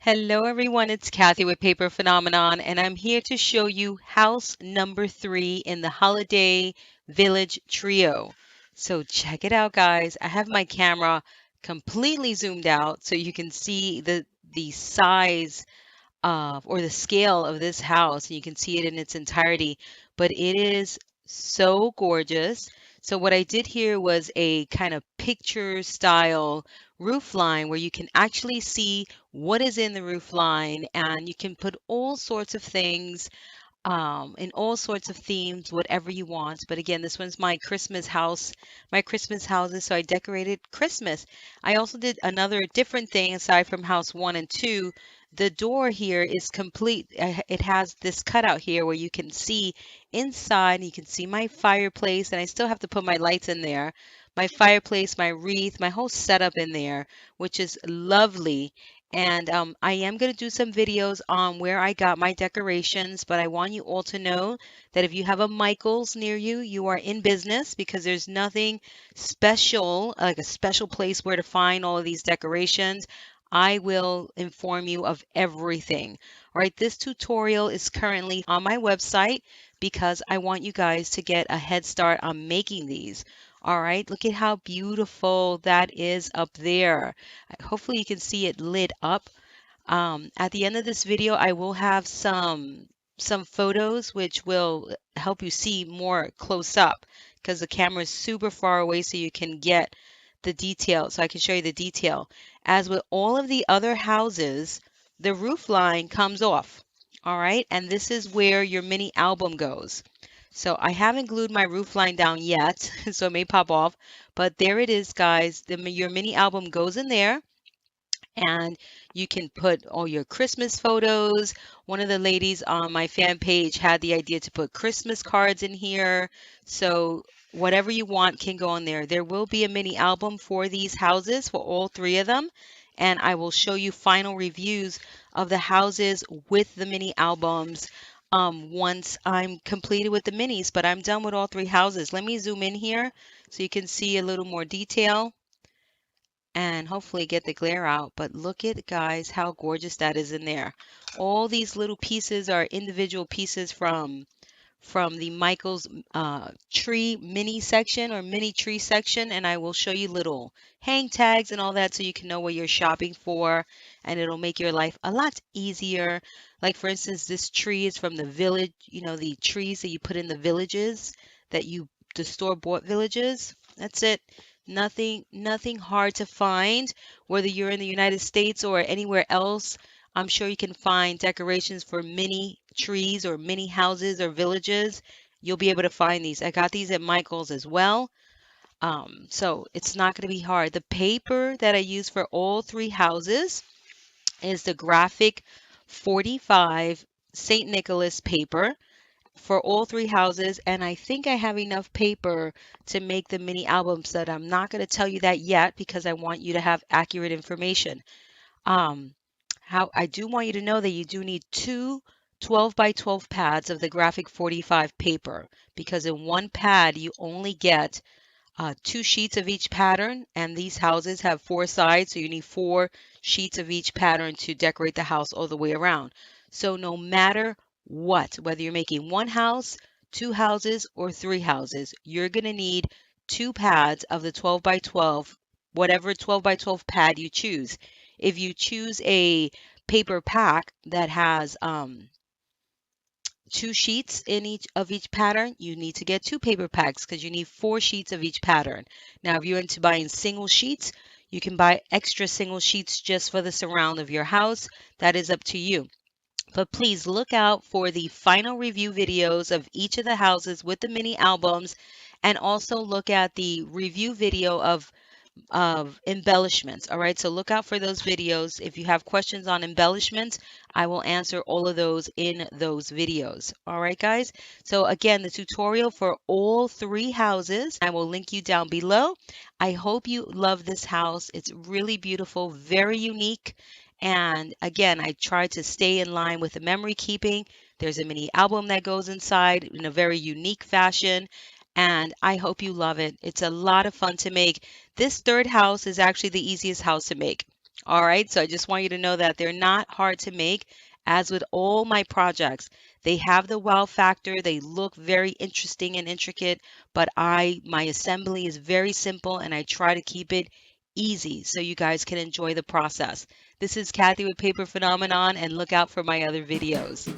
Hello everyone, it's Kathy with Paper Phenomenon, and I'm here to show you house number 3 in the Holiday Village Trio. So check it out, guys. I have my camera completely zoomed out so you can see the size of or the scale of this house, and you can see it in its entirety. But it is so gorgeous. So what I did here was a kind of picture style roof line where you can actually see what is in the roof line, and you can put all sorts of things in all sorts of themes, whatever you want. But again, this one's my Christmas house, my Christmas houses. So I decorated Christmas. I also did another different thing aside from house one and two. The door here is complete. It has this cutout here where you can see inside. You can see my fireplace, and I still have to put my lights in there. My fireplace, my wreath, my whole setup in there, which is lovely. And I am going to do some videos on where I got my decorations, but I want you all to know that if you have a Michaels near you, you are in business because there's nothing special, like a special place where to find all of these decorations. I will inform you of everything. All right, this tutorial is currently on my website because I want you guys to get a head start on making these. All right, look at how beautiful that is up there. Hopefully you can see it lit up. At the end of this video, I will have some photos which will help you see more close up because the camera is super far away so you can get the detail. So I can show you the detail. As with all of the other houses, the roof line comes off. All right, and this is where your mini album goes. So I haven't glued my roof line down yet, so it may pop off, but there it is, guys. Your mini album goes in there, and you can put all your Christmas photos. One of the ladies on my fan page had the idea to put Christmas cards in here. So whatever you want can go in there. There will be a mini album for these houses for all three of them. And I will show you final reviews of the houses with the mini albums once I'm completed with the minis. But I'm done with all three houses. Let me zoom in here so you can see a little more detail and hopefully get the glare out. But look at, guys, how gorgeous that is in there. All these little pieces are individual pieces from the Michaels tree mini section or mini tree section, and I will show you little hang tags and all that so you can know what you're shopping for, and it'll make your life a lot easier. Like for instance, this tree is from the village, the trees that you put in the villages the store-bought villages. That's it. Nothing hard to find, whether you're in the United States or anywhere else. I'm sure you can find decorations for mini trees or mini houses or villages. You'll be able to find these. I got these at Michael's as well. So it's not going to be hard. The paper that I use for all three houses is the graphic 45 St. Nicholas paper for all three houses, and I think I have enough paper to make the mini albums, that I'm not going to tell you that yet because I want you to have accurate information. Um, how I do want you to know that you do need two 12 by 12 pads of the graphic 45 paper, because in one pad you only get two sheets of each pattern, and these houses have four sides, so you need four sheets of each pattern to decorate the house all the way around. So no matter what, whether you're making one house, two houses, or three houses, you're going to need two pads of the 12 by 12, whatever 12 by 12 pad you choose. If you choose a paper pack that has two sheets in each pattern, you need to get two paper packs because you need four sheets of each pattern. Now, if you're into buying single sheets, you can buy extra single sheets just for the surround of your house. That is up to you. But please look out for the final review videos of each of the houses with the mini albums, and also look at the review video of embellishments. All right, so look out for those videos. If you have questions on embellishments, I will answer all of those in those videos. All right, guys. So again, the tutorial for all three houses, I will link you down below. I hope you love this house. It's really beautiful, very unique. And again, I try to stay in line with the memory keeping. There's a mini album that goes inside in a very unique fashion, and I hope you love it. It's a lot of fun to make. This third house is actually the easiest house to make. All right, so I just want you to know that they're not hard to make. As with all my projects, they have the wow factor. They look very interesting and intricate, but my assembly is very simple and I try to keep it easy so you guys can enjoy the process. This is Kathy with Paper Phenomenon and look out for my other videos.